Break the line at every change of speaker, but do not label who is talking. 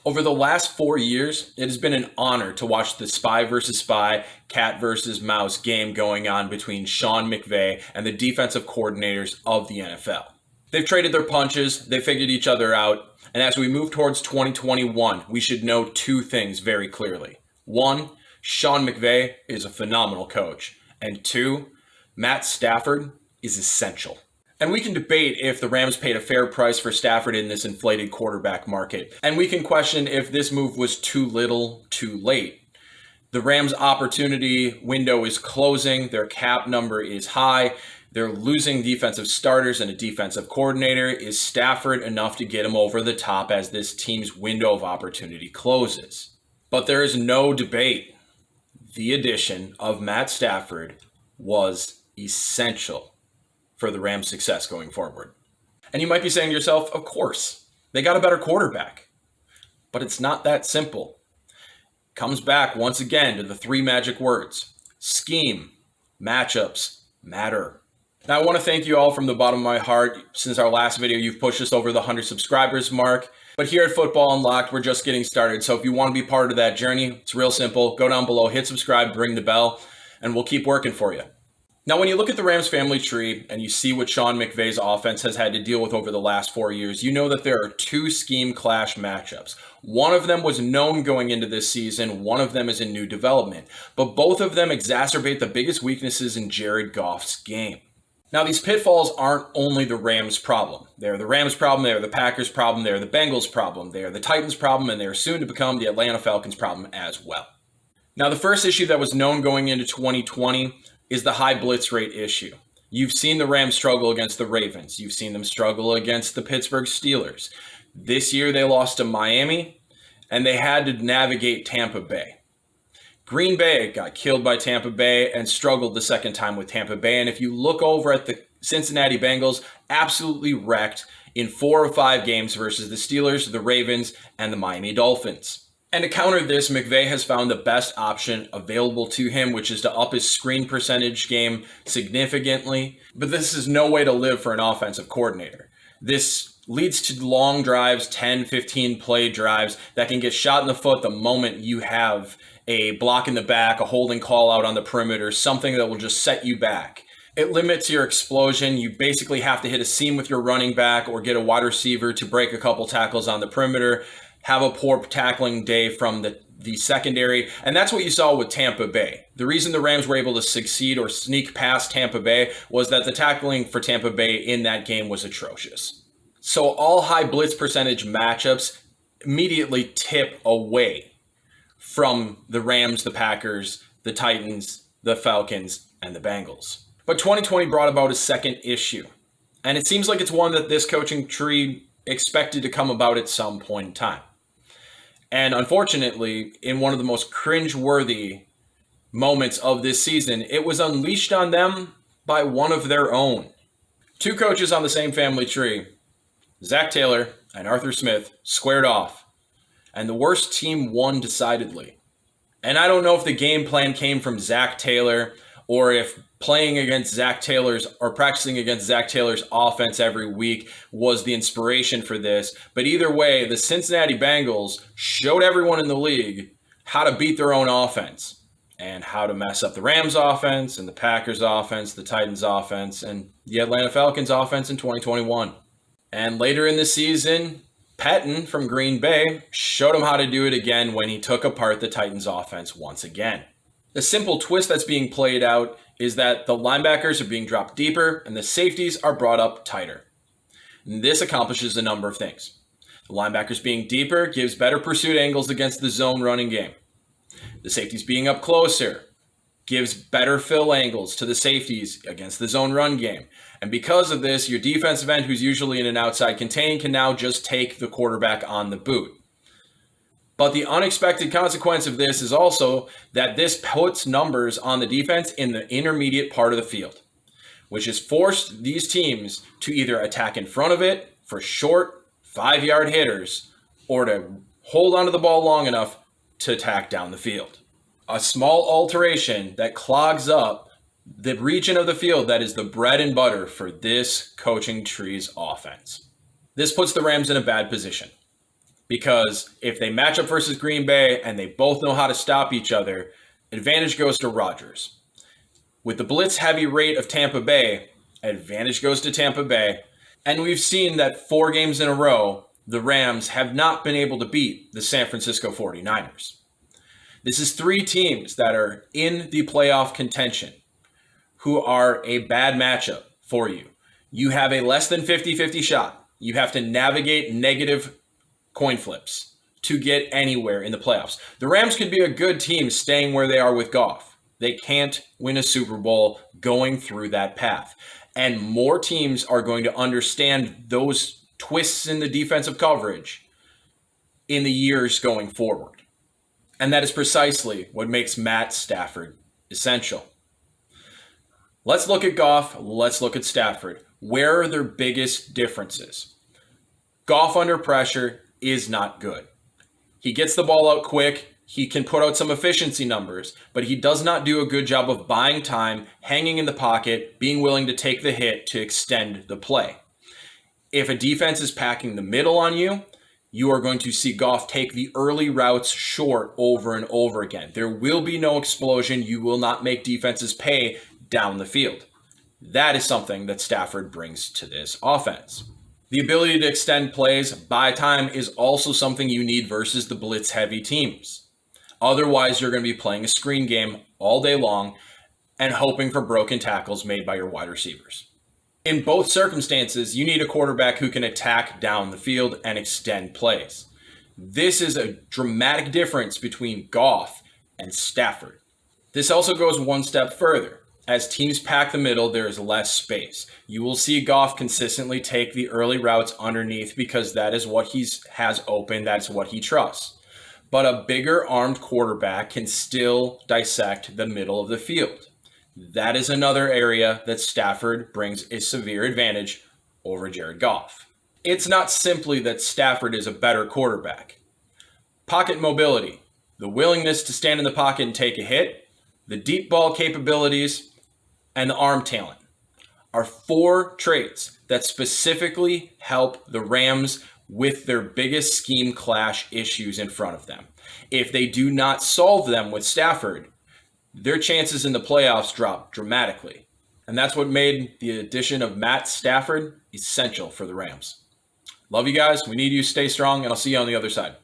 Over the last 4 years, it has been an honor to watch the spy versus spy, cat versus mouse game going on between Sean McVay and the defensive coordinators of the NFL. They've traded their punches, they figured each other out, and as we move towards 2021, we should know two things very clearly. One, Sean McVay is a phenomenal coach. And two, Matt Stafford is essential. And we can debate if the Rams paid a fair price for Stafford in this inflated quarterback market. And we can question if this move was too little, too late. The Rams' opportunity window is closing. Their cap number is high. They're losing defensive starters and a defensive coordinator. Is Stafford enough to get him over the top as this team's window of opportunity closes? But there is no debate. The addition of Matt Stafford was essential for the Rams' success going forward. And you might be saying to yourself, of course, they got a better quarterback. But it's not that simple. Comes back once again to the three magic words: scheme, matchups, matter. Now, I want to thank you all from the bottom of my heart. Since our last video, you've pushed us over the 100 subscribers mark. But here at Football Unlocked, we're just getting started. So if you want to be part of that journey, it's real simple. Go down below, hit subscribe, ring the bell, and we'll keep working for you. Now, when you look at the Rams family tree and you see what Sean McVay's offense has had to deal with over the last 4 years, you know that there are two scheme clash matchups. One of them was known going into this season. One of them is in new development. But both of them exacerbate the biggest weaknesses in Jared Goff's game. Now, these pitfalls aren't only the Rams' problem. They're the Rams' problem, they're the Packers' problem, they're the Bengals' problem, they're the Titans' problem, and they're soon to become the Atlanta Falcons' problem as well. Now, the first issue that was known going into 2020 is the high blitz rate issue. You've seen the Rams struggle against the Ravens. You've seen them struggle against the Pittsburgh Steelers. This year, they lost to Miami, and they had to navigate Tampa Bay. Green Bay got killed by Tampa Bay and struggled the second time with Tampa Bay. And if you look over at the Cincinnati Bengals, absolutely wrecked in 4 or 5 games versus the Steelers, the Ravens, and the Miami Dolphins. And to counter this, McVay has found the best option available to him, which is to up his screen percentage game significantly. But this is no way to live for an offensive coordinator. This leads to long drives, 10, 15 play drives that can get shot in the foot the moment you have a block in the back, a holding call out on the perimeter, something that will just set you back. It limits your explosion. You basically have to hit a seam with your running back or get a wide receiver to break a couple tackles on the perimeter, have a poor tackling day from the secondary, and that's what you saw with Tampa Bay. The reason the Rams were able to succeed or sneak past Tampa Bay was that the tackling for Tampa Bay in that game was atrocious. So all high blitz percentage matchups immediately tip away from the Rams, the Packers, the Titans, the Falcons, and the Bengals. But 2020 brought about a second issue, and it seems like it's one that this coaching tree expected to come about at some point in time. And unfortunately, in one of the most cringe-worthy moments of this season, it was unleashed on them by one of their own. Two coaches on the same family tree, Zach Taylor and Arthur Smith, squared off. And the worst team won decidedly. And I don't know if the game plan came from Zach Taylor or if playing against Zach Taylor's or practicing against Zach Taylor's offense every week was the inspiration for this. But either way, the Cincinnati Bengals showed everyone in the league how to beat their own offense and how to mess up the Rams offense and the Packers offense, the Titans offense, and the Atlanta Falcons offense in 2021. And later in the season, Patton from Green Bay showed him how to do it again when he took apart the Titans offense once again. The simple twist that's being played out is that the linebackers are being dropped deeper and the safeties are brought up tighter. And this accomplishes a number of things. The linebackers being deeper gives better pursuit angles against the zone running game. The safeties being up closer gives better fill angles to the safeties against the zone run game. And because of this, your defensive end, who's usually in an outside contain, can now just take the quarterback on the boot. But the unexpected consequence of this is also that this puts numbers on the defense in the intermediate part of the field, which has forced these teams to either attack in front of it for short 5-yard hitters or to hold onto the ball long enough to attack down the field. A small alteration that clogs up the region of the field that is the bread and butter for this coaching tree's offense. This puts the Rams in a bad position. Because if they match up versus Green Bay and they both know how to stop each other, advantage goes to Rodgers. With the blitz heavy rate of Tampa Bay, advantage goes to Tampa Bay. And we've seen that 4 games in a row, the Rams have not been able to beat the San Francisco 49ers. This is 3 teams that are in the playoff contention who are a bad matchup for you. You have a less than 50-50 shot. You have to navigate negative coin flips to get anywhere in the playoffs. The Rams could be a good team staying where they are with Goff. They can't win a Super Bowl going through that path. And more teams are going to understand those twists in the defensive coverage in the years going forward. And that is precisely what makes Matt Stafford essential. Let's look at Goff. Let's look at Stafford. Where are their biggest differences? Goff under pressure is not good. He gets the ball out quick. He can put out some efficiency numbers, but he does not do a good job of buying time, hanging in the pocket, being willing to take the hit to extend the play. If a defense is packing the middle on you, you are going to see Goff take the early routes short over and over again. There will be no explosion. You will not make defenses pay down the field. That is something that Stafford brings to this offense. The ability to extend plays, buy time, is also something you need versus the blitz-heavy teams. Otherwise, you're going to be playing a screen game all day long and hoping for broken tackles made by your wide receivers. In both circumstances, you need a quarterback who can attack down the field and extend plays. This is a dramatic difference between Goff and Stafford. This also goes one step further. As teams pack the middle, there is less space. You will see Goff consistently take the early routes underneath because that is what he has open. That's what he trusts. But a bigger armed quarterback can still dissect the middle of the field. That is another area that Stafford brings a severe advantage over Jared Goff. It's not simply that Stafford is a better quarterback. Pocket mobility, the willingness to stand in the pocket and take a hit, the deep ball capabilities, and the arm talent are 4 traits that specifically help the Rams with their biggest scheme clash issues in front of them. If they do not solve them with Stafford, their chances in the playoffs drop dramatically. And that's what made the addition of Matt Stafford essential for the Rams. Love you guys. We need you to stay strong, and I'll see you on the other side.